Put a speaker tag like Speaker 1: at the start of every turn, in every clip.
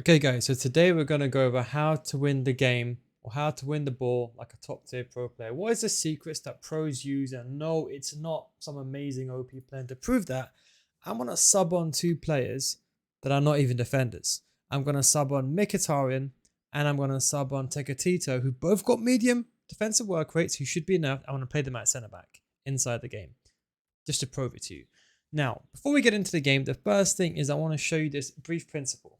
Speaker 1: Okay guys, so today we're going to go over how to win the game or how to win the ball like a top tier pro player. What is the secrets that pros use? And no, it's not some amazing OP plan. To prove that, I'm going to sub on two players that are not even defenders. I'm going to sub on Mkhitaryan and I'm going to sub on Tekatito, who both got medium defensive work rates, who should be enough. I want to play them at centre back inside the game just to prove it to you. Now, before we get into the game, the first thing is I want to show you this brief principle.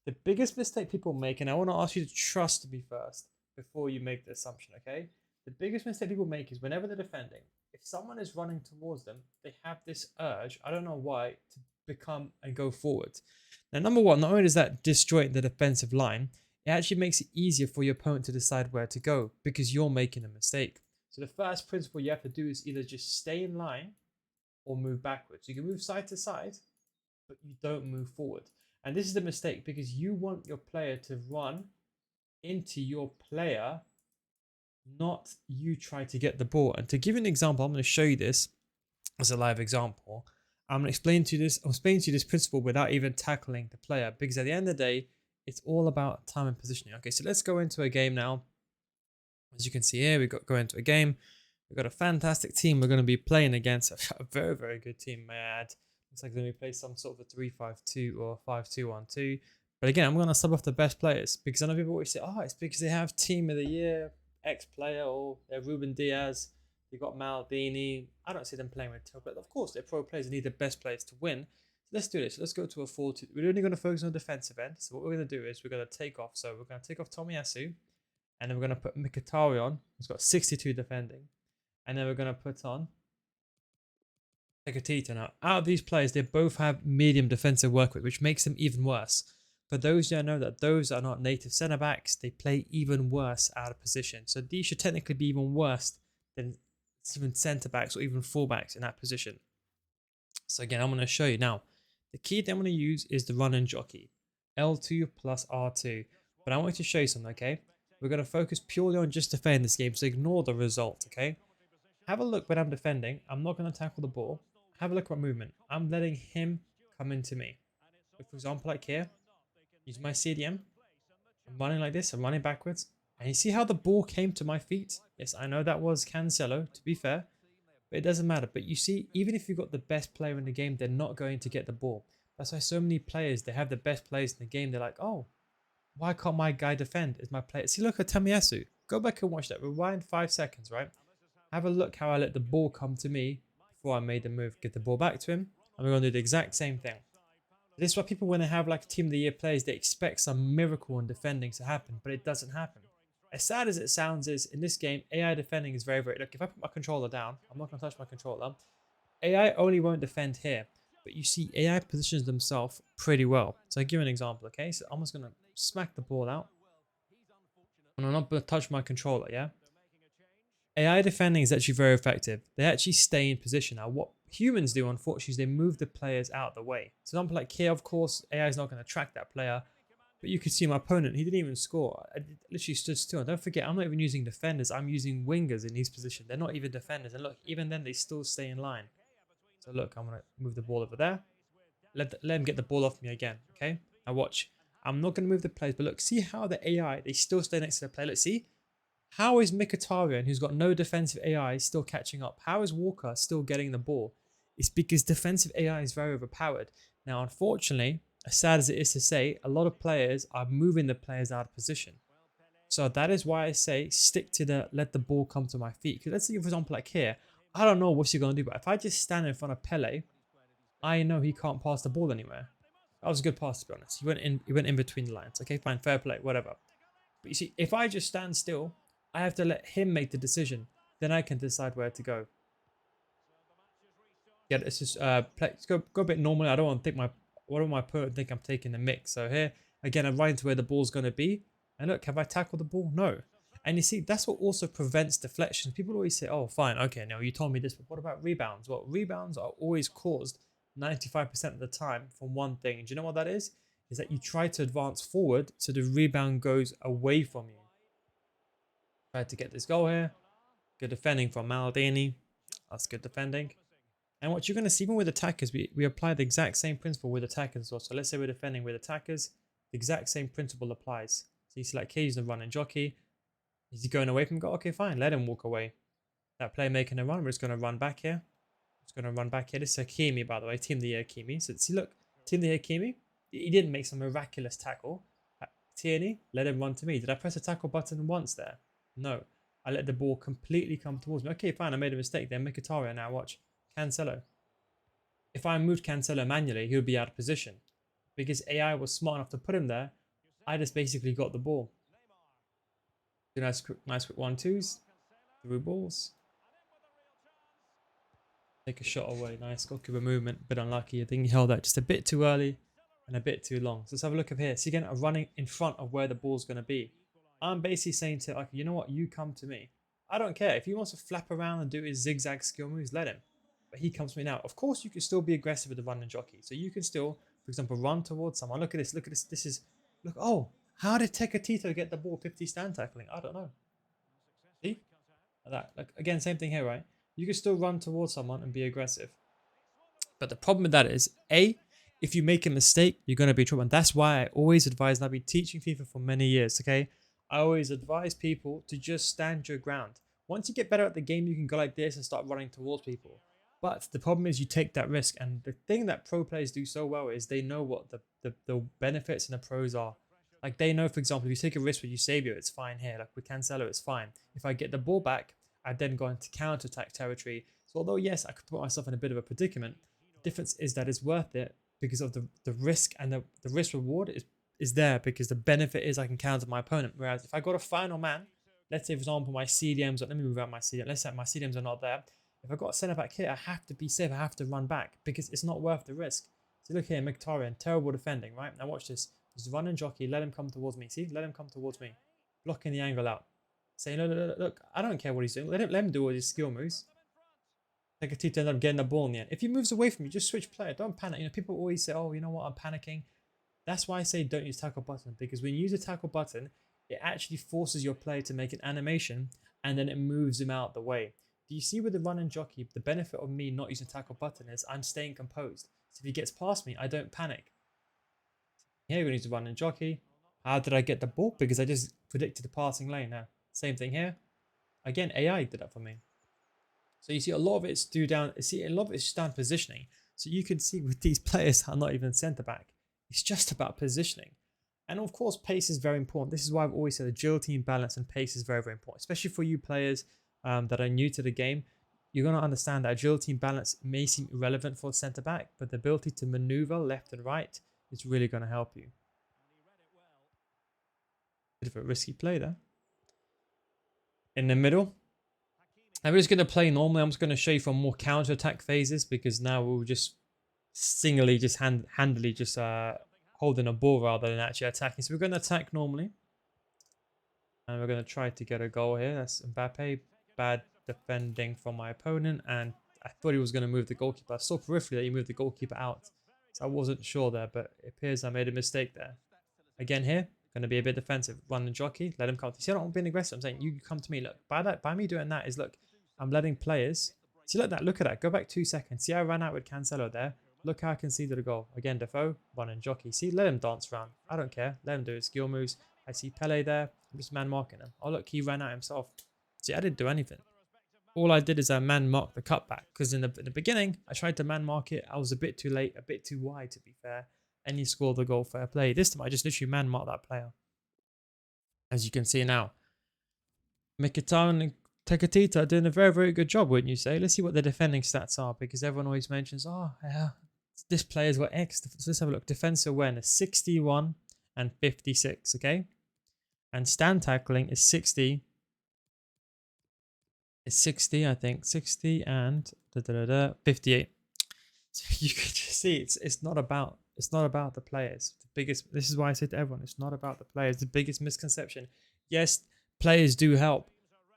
Speaker 1: The biggest mistake people make, and I want to ask you to trust me first before you make the assumption, okay? The biggest mistake people make is whenever they're defending, if someone is running towards them, they have this urge, I don't know why, to become and go forward. Now, number one, not only does that disjoint the defensive line, it actually makes it easier for your opponent to decide where to go because you're making a mistake. So the first principle you have to do is either just stay in line or move backwards. You can move side to side, but you don't move forward. And this is the mistake because you want your player to run into your player, not you try to get the ball. And to give you an example, I'm going to show you this as a live example. I'm going to explain to you this principle without even tackling the player, because at the end of the day, it's all about time and positioning. Okay, so let's go into a game now. As you can see here, go into a game. We've got a fantastic team we're going to be playing against. A very, very good team, may I add. Looks like then we play some sort of a 3-5-2 or 5-2-1-2. But again, I'm going to sub off the best players because I know people always say, oh, it's because they have team of the year, X player, or they're Ruben Diaz. You've got Maldini. I don't see them playing with top, but of course they're pro players. They need the best players to win. So let's do this. Let's go to a 4-2. We're only going to focus on the defensive end. So what we're going to do is we're going to take off. So we're going to take off Tomiyasu, and then we're going to put Mkhitaryan, who's got 62 defending. And then we're going to put on Tekatito. Now, out of these players, they both have medium defensive work rate, which makes them even worse. For those who know that those are not native centre backs, they play even worse out of position. So these should technically be even worse than even centre backs or even full backs in that position. So again, I'm going to show you now. The key that I'm going to use is the run and jockey, L2 plus R2. But I want you to show you something, okay? We're going to focus purely on just defending this game, so ignore the result, okay? Have a look when I'm defending. I'm not going to tackle the ball. Have a look at my movement. I'm letting him come into me. So for example, like here, use my CDM. I'm running like this. I'm running backwards. And you see how the ball came to my feet? Yes, I know that was Cancelo, to be fair. But it doesn't matter. But you see, even if you've got the best player in the game, they're not going to get the ball. That's why so many players, they have the best players in the game. They're like, oh, why can't my guy defend? Is my player... See, look at Tomiyasu. Go back and watch that. Rewind 5 seconds, right? Have a look how I let the ball come to me before I made the move. Get the ball back to him. And we're going to do the exact same thing. This is why people, when they have like team of the year players, they expect some miracle in defending to happen, but it doesn't happen. As sad as it sounds is, in this game, AI defending is very, very... Look, if I put my controller down, I'm not going to touch my controller. AI only won't defend here. But you see, AI positions themselves pretty well. So I'll give you an example, okay? So I'm just going to smack the ball out. And I'm not going to touch my controller, yeah? AI defending is actually very effective. They actually stay in position. Now, what humans do, unfortunately, is they move the players out of the way. So, example like here, of course, AI is not going to track that player. But you can see my opponent, he didn't even score. I literally stood still. And don't forget, I'm not even using defenders. I'm using wingers in these positions. They're not even defenders. And look, even then, they still stay in line. So, look, I'm going to move the ball over there. Let him get the ball off me again, okay? Now, watch. I'm not going to move the players, but look, see how the AI, they still stay next to the player. Let's see. How is Mkhitaryan, who's got no defensive AI, still catching up? How is Walker still getting the ball? It's because defensive AI is very overpowered. Now, unfortunately, as sad as it is to say, a lot of players are moving the players out of position. So that is why I say stick to the let the ball come to my feet. Because let's say, for example, like here, I don't know what you're going to do, but if I just stand in front of Pele, I know he can't pass the ball anywhere. That was a good pass, to be honest. He went in between the lines. Okay, fine, fair play, whatever. But you see, if I just stand still, I have to let him make the decision. Then I can decide where to go. Yeah, it's just let's go a bit normally. I don't want to think my opponent think I'm taking the mix. So here again, I'm right to where the ball's going to be. And look, have I tackled the ball? No. And you see, that's what also prevents deflections. People always say, "Oh, fine, okay, now you told me this, but what about rebounds?" Well, rebounds are always caused 95% of the time from one thing. And do you know what that is? Is that you try to advance forward so the rebound goes away from you. Tried to get this goal here. Good defending from Maldini. That's good defending. And what you're going to see even with attackers, we apply the exact same principle with attackers as well. So let's say we're defending with attackers. the exact same principle applies. So you see like here, he's the run and jockey. Is he going away from goal? Okay, fine. Let him walk away. That player making a run. We're just going to run back here. Just going to run back here. This is Hakimi, by the way. Team of the year Hakimi. So see, look. Team of the year Hakimi. He didn't make some miraculous tackle. Tierney, let him run to me. Did I press the tackle button once there? No. I let the ball completely come towards me. Okay, fine. I made a mistake there. Mkhitaryan now. Watch. Cancelo. If I moved Cancelo manually, he would be out of position. Because AI was smart enough to put him there, I just basically got the ball. Do nice quick 1-2s. Through balls. Take a shot away. Nice goalkeeper movement. Bit unlucky. I think he held that just a bit too early and a bit too long. So let's have a look up here. So again, I'm running in front of where the ball's going to be. I'm basically saying to like, you know what? You come to me. I don't care. If he wants to flap around and do his zigzag skill moves, let him. But he comes to me now. Of course, you can still be aggressive with the run and jockey. So you can still, for example, run towards someone. Look at this. Look at this. This is, look. Oh, how did Tekatito get the ball 50 stand tackling? I don't know. See? Like that. Like, again, same thing here, right? You can still run towards someone and be aggressive. But the problem with that is, A, if you make a mistake, you're going to be in trouble. And that's why I always advise, and I've been teaching FIFA for many years, okay? I always advise people to just stand your ground. Once you get better at the game, you can go like this and start running towards people. But the problem is you take that risk. And the thing that pro players do so well is they know what the benefits and the pros are. Like they know, for example, if you take a risk where you save you, it's fine here. Like with Cancelo, it's fine. If I get the ball back, I then go into counter-attack territory. So although, yes, I could put myself in a bit of a predicament, the difference is that it's worth it because of the risk, and the risk reward is there because the benefit is I can counter my opponent. Whereas if I got a final man, let's say, for example, my CDMs, let me move out my CDM. Let's say my CDMs are not there. If I got a centre back here, I have to be safe. I have to run back because it's not worth the risk. So look here, Mkhitaryan, terrible defending, right? Now watch this. Just run and jockey, let him come towards me. See, let him come towards me. Blocking the angle out. Saying, look, I don't care what he's doing. Let him do all his skill moves. Tekatito ended up getting the ball in the end. If he moves away from you, just switch player. Don't panic. You know, people always say, oh, you know what, I'm panicking. That's why I say don't use tackle button, because when you use a tackle button, it actually forces your player to make an animation and then it moves him out the way. Do you see with the run and jockey, the benefit of me not using tackle button is I'm staying composed. So if he gets past me, I don't panic. Here we're going to use the run and jockey. How did I get the ball? Because I just predicted the passing lane. Now, same thing here. Again, AI did that for me. So you see a lot of it's a lot of it's down positioning. So you can see with these players are not even centre back. It's just about positioning. And of course, pace is very important. This is why I've always said agility and balance and pace is very, very important, especially for you players that are new to the game. You're going to understand that agility and balance may seem irrelevant for a centre back, but the ability to maneuver left and right is really going to help you. Bit of a risky play there. In the middle, I'm just going to play normally. I'm just going to show you from more counter-attack phases because now we'll just singly, just handily, just holding a ball rather than actually attacking. So we're going to attack normally. And we're going to try to get a goal here. That's Mbappe. Bad defending from my opponent. And I thought he was going to move the goalkeeper. I saw peripherally that he moved the goalkeeper out. So I wasn't sure there, but it appears I made a mistake there. Again here, going to be a bit defensive. Run and jockey. Let him come. See, I'm not being aggressive. I'm saying you come to me. Look, by me doing that is, look, I'm letting players. See, like that. Look at that. Go back 2 seconds. See, I ran out with Cancelo there. Look how I conceded a goal. Again, Defoe, run and jockey. See, let him dance around. I don't care. Let him do his skill moves. I see Pele there. I'm just man marking him. Oh, look, he ran out himself. See, I didn't do anything. All I did is I man marked the cutback because in the beginning, I tried to man mark it. I was a bit too late, a bit too wide to be fair. And he scored the goal, fair play. This time, I just literally man marked that player. As you can see now. Mkhitaryan and Tekatito are doing a very, very good job, wouldn't you say? Let's see what the defending stats are because everyone always mentions, oh, yeah, this player's got X. So let's have a look. Defensive awareness, 61 and 56, okay? And stand tackling is 60. It's 60, I think. 60 and 58. So you can just see it's not about the players. The biggest, this is why I say to everyone, it's not about the players. The biggest misconception. Yes, players do help,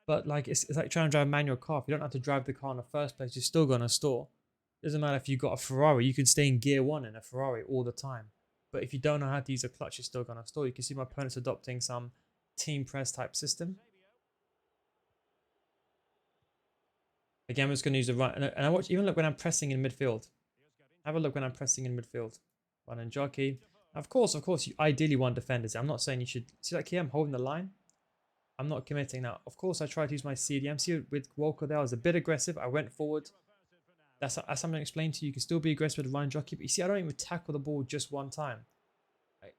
Speaker 1: but like it's like trying to drive a manual car. If you don't have to drive the car in the first place, you're still gonna stall. Doesn't matter if you got a Ferrari, you can stay in gear 1 in a Ferrari all the time. But if you don't know how to use a clutch, you're still gonna stall. You can see my opponent's adopting some team press type system. Again, we're just going to use the right. And I watch, even look when I'm pressing in midfield. Have a look when I'm pressing in midfield. Run and jockey. Of course, you ideally want defenders. I'm not saying you should. See, like here, I'm holding the line. I'm not committing now. Of course, I tried to use my CDM. See, with Walker there, I was a bit aggressive. I went forward. That's something I explained to you. You can still be aggressive with Ryan Jockey, but you see, I don't even tackle the ball just one time. Like,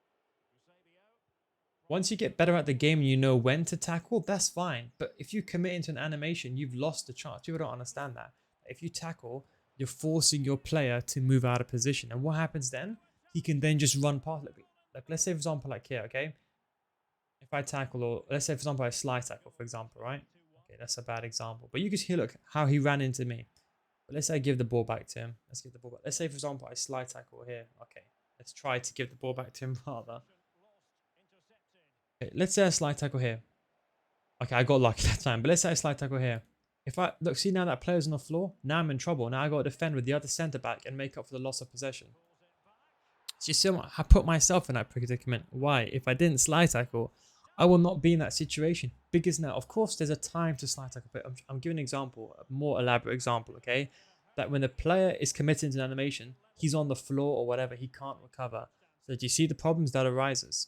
Speaker 1: once you get better at the game and you know when to tackle, that's fine. But if you commit into an animation, you've lost the chance. People don't understand that. If you tackle, you're forcing your player to move out of position. And what happens then? He can then just run past. Like let's say, for example, like here, okay? If I tackle, or let's say, for example, I slide tackle, for example, right? Okay, that's a bad example. But you can see, look, how he ran into me. But let's say I give the ball back to him. Let's give the ball back. Let's say, for example, I slide tackle here. Okay, let's try to give the ball back to him rather. Okay, let's say I slide tackle here. Okay, I got lucky that time. But let's say I slide tackle here. If I look, see now that player's on the floor. Now I'm in trouble. Now I got to defend with the other centre back and make up for the loss of possession. So you see, I put myself in that predicament. Why? If I didn't slide tackle, I will not be in that situation. Because now, of course, there's a time to slide tackle. But I'm giving an example, a more elaborate example, okay? That when the player is committed to an animation, he's on the floor or whatever, he can't recover. So do you see the problems that arises?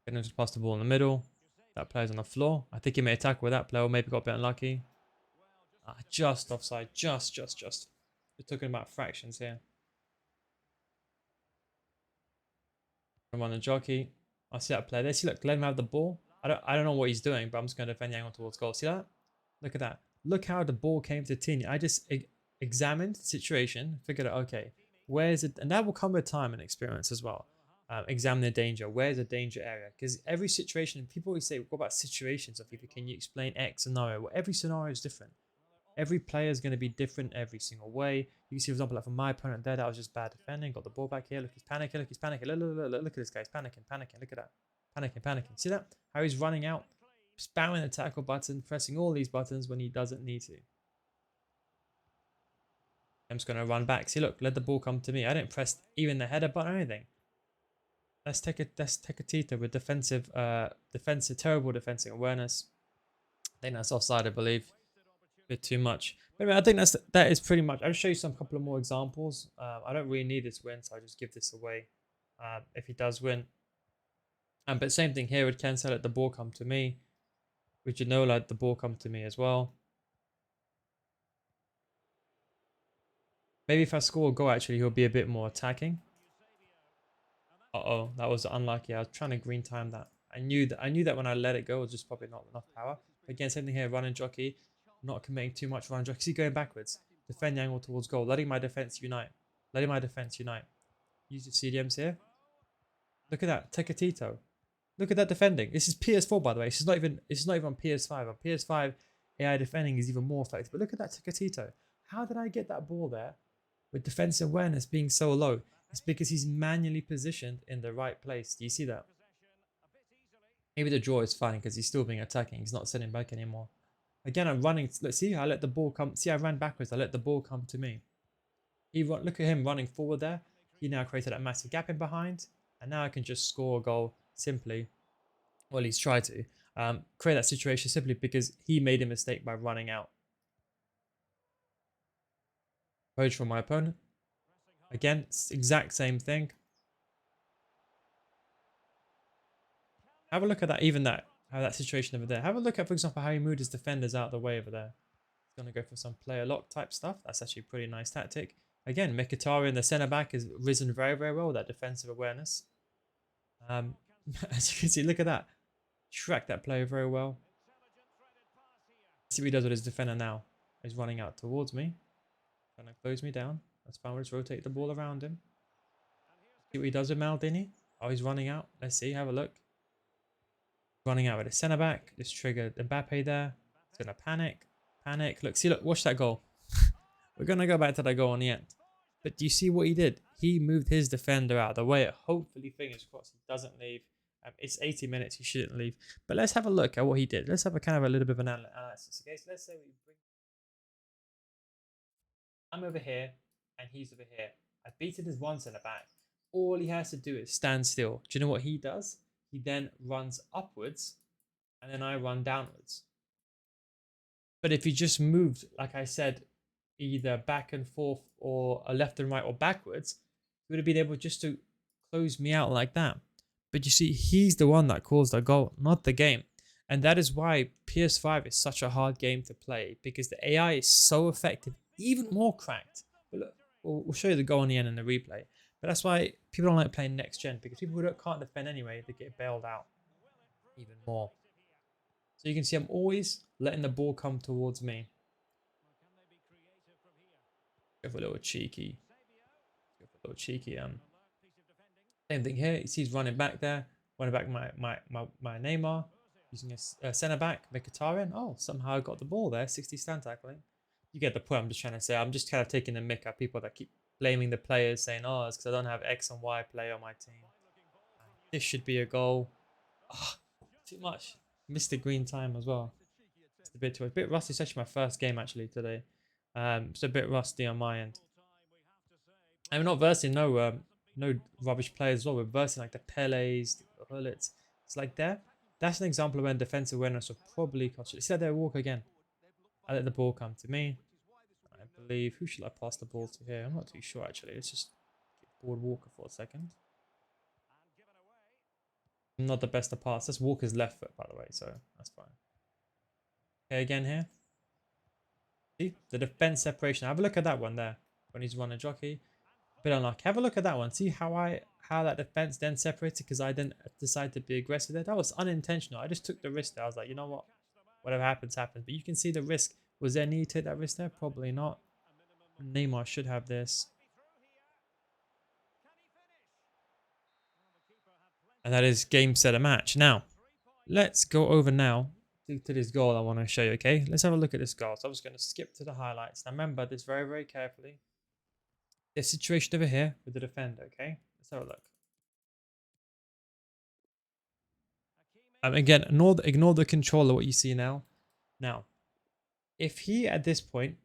Speaker 1: Getting him to pass the ball in the middle. That player's on the floor. I think he made a tackle with that player, or maybe got a bit unlucky. Just offside. Just. We're talking about fractions here. I'm on the jockey. I see that player there. See, look, let him have the ball. I don't know what he's doing, but I'm just going to defend the angle towards goal. See that? Look at that. Look how the ball came to Tini. I just examined the situation, figured out, okay, where's it? And that will come with time and experience as well. Examine the danger. Where's the danger area? Because every situation, people always say, what about situations of people? Can you explain X scenario? Well, every scenario is different. Every player is going to be different every single way. You can see, for example, like for my opponent there, that was just bad defending. Got the ball back here. Look, he's panicking. Look, he's panicking. Look at this guy. He's panicking. Look at that. Panicking. See that? How he's running out, spamming the tackle button, pressing all these buttons when he doesn't need to. I'm just going to run back. See, look, let the ball come to me. I didn't press even the header button or anything. Let's take a Tita with terrible defensive awareness. I think that's offside, I believe. Bit too much. But anyway, I think that is pretty much. I'll show you some couple of more examples. I don't really need this win, so I just give this away if he does win. But same thing here with Cancel, let the ball come to me. With Ginola, let the ball come to me as well. Maybe if I score a goal, actually, he'll be a bit more attacking. Uh-oh, that was unlucky. I was trying to green time that. I knew that when I let it go, it was just probably not enough power. But again, same thing here, running jockey, not committing too much running jockey. See, going backwards, defend the angle towards goal, letting my defense unite. Use your CDMs here. Look at that, Tecatito. Look at that defending. This is PS4, by the way. This is not even on PS5. On PS5, AI defending is even more effective. But look at that Tecatito. How did I get that ball there with defensive awareness being so low? It's because he's manually positioned in the right place. Do you see that? Maybe the draw is fine because he's still being attacking. He's not sitting back anymore. Again, I'm running. Let's see. I let the ball come. See, I ran backwards. I let the ball come to me. Look at him running forward there. He now created a massive gap in behind. And now I can just score a goal simply. Well, he's tried to. Create that situation simply because he made a mistake by running out. Approach from my opponent. Again, exact same thing. Have a look at that, how that situation over there. Have a look at, for example, how he moved his defenders out of the way over there. He's going to go for some player lock type stuff. That's actually a pretty nice tactic. Again, Mkhitaryan, the centre back, has risen very, very well with that defensive awareness. As you can see, look at that. Track that player very well. See what he does with his defender now. He's running out towards me. Trying to close me down. That's fine. We'll just rotate the ball around him. See what he does with Maldini. Oh, he's running out. Let's see. Have a look. Running out with a centre back. Just triggered Mbappe there. He's going to panic. Look, watch that goal. We're going to go back to that goal on the end. But do you see what he did? He moved his defender out of the way. Hopefully, fingers crossed, he doesn't leave. It's 80 minutes. He shouldn't leave. But let's have a look at what he did. Let's have a kind of a little bit of an analysis. Okay, so let's say I'm over here and he's over here. I've beaten his one centre back. All he has to do is stand still. Do you know what he does? He then runs upwards and then I run downwards. But if he just moved, like I said, either back and forth or a left and right or backwards, He would have been able just to close me out like that. But you see, he's the one that caused the goal, not the game. And that is why PS5 is such a hard game to play, because the AI is so effective, even more cracked. But look, we'll show you the goal in the end in the replay. But that's why people don't like playing next gen, because people who can't defend anyway, they get bailed out even more. So you can see I'm always letting the ball come towards me. Go for a little cheeky. Go for a little cheeky. Same thing here. You see he's running back there. Running back my Neymar. Using a centre back, Mkhitaryan. Oh, somehow I got the ball there. 60 stand tackling. You get the point I'm just trying to say. I'm just kind of taking the mick at people that keep blaming the players, saying, oh, it's because I don't have X and Y player on my team. This should be a goal. Oh, too much. Missed the green time as well. It's a bit rusty. It's actually my first game actually today. It's a bit rusty on my end. And we're not versing no rubbish players as well. We're versing like the Pelés, the Hullets. It's like that. That's an example of when defensive awareness will probably cost you. See that there walk again. I let the ball come to me. I believe, who should I pass the ball to here? I'm not too sure actually. Let's just get board Walker for a second. I'm not the best to pass. That's Walker's left foot, by the way, so that's fine. Okay, again here. See the defense separation. Have a look at that one there when he's running jockey. Bit unlucky. Have a look at that one. See how that defense then separated because I didn't decide to be aggressive there. That was unintentional. I just took the risk there. I was like, you know what? Whatever happens, happens. But you can see the risk. Was there need to take that risk there? Probably not. Neymar should have this. And that is game, set, a match. Now, let's go over now to this goal I want to show you, okay? Let's have a look at this goal. So I'm just going to skip to the highlights. Now remember this very, very carefully. This situation over here with the defender, okay? Let's have a look. Again, ignore the controller, what you see now. Now, if he at this point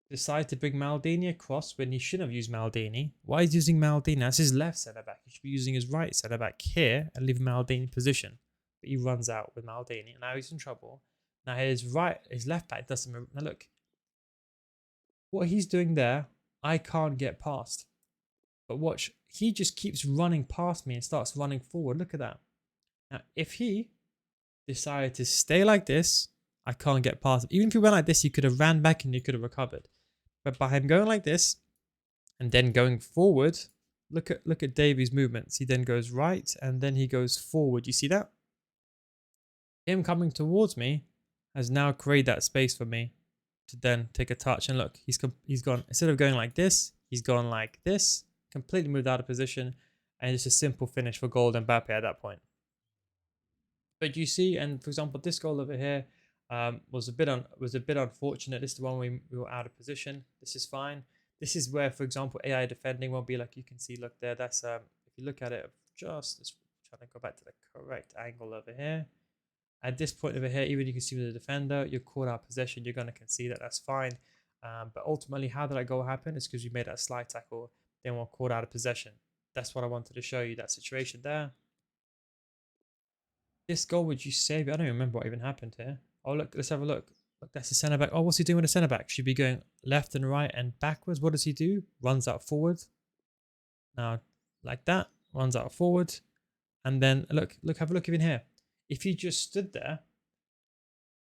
Speaker 1: decides to bring Maldini across when he shouldn't have used Maldini, why is he using Maldini? That's his left centre back. He should be using his right centre back here and leave Maldini in position. But he runs out with Maldini, and now he's in trouble. Now his left back doesn't. Now look, what he's doing there, I can't get past. But watch, he just keeps running past me and starts running forward. Look at that. Now, if he decided to stay like this, I can't get past him. Even if he went like this, he could have ran back and he could have recovered. But by him going like this and then going forward, look at Davies' movements. He then goes right and then he goes forward. You see that? Him coming towards me has now created that space for me to then take a touch. And look, he's gone, instead of going like this, he's gone like this, completely moved out of position, and it's a simple finish for goal Mbappe at that point. But you see, and for example, this goal over here was a bit unfortunate. This is the one we were out of position. This is fine. This is where, for example, AI defending won't be like you can see. Look there. That's if you look at it, just trying to go back to the correct angle over here. At this point over here, even you can see with the defender, you're caught out of possession. You're going to concede that. That's fine. But ultimately, how did that goal happen? It's because you made that slide tackle. Then we're caught out of possession. That's what I wanted to show you. That situation there. This goal, would you save it? I don't even remember what even happened here. Oh, look, let's have a look. Look, that's the centre back. Oh, what's he doing with the centre back? Should be going left and right and backwards. What does he do? Runs out forward. Now, like that. Runs out forward. And then, look, have a look even here. If he just stood there,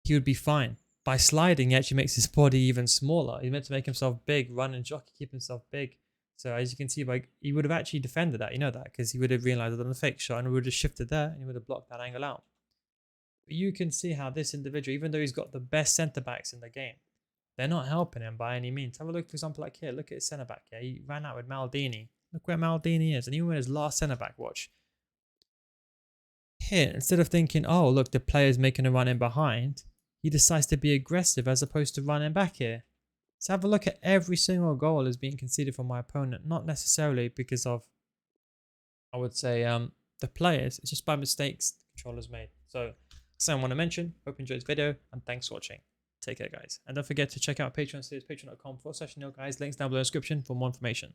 Speaker 1: he would be fine. By sliding, he actually makes his body even smaller. He's meant to make himself big, run and jockey, keep himself big. So as you can see, like he would have actually defended that, you know that, because he would have realized it on the fake shot and would have shifted there and he would have blocked that angle out. But you can see how this individual, even though he's got the best centre backs in the game, they're not helping him by any means. Have a look, for example, like here. Look at his centre back. Yeah, he ran out with Maldini. Look where Maldini is, and even with his last centre back, watch. Here, instead of thinking, oh look, the player's making a run in behind, he decides to be aggressive as opposed to running back here. So have a look at every single goal is being conceded from my opponent, not necessarily because of, I would say, the players. It's just by mistakes the controllers made. So that's what I want to mention. Hope you enjoyed this video and thanks for watching. Take care, guys. And don't forget to check out Patreon series, patreon.com/NealGuides. Links down below in the description for more information.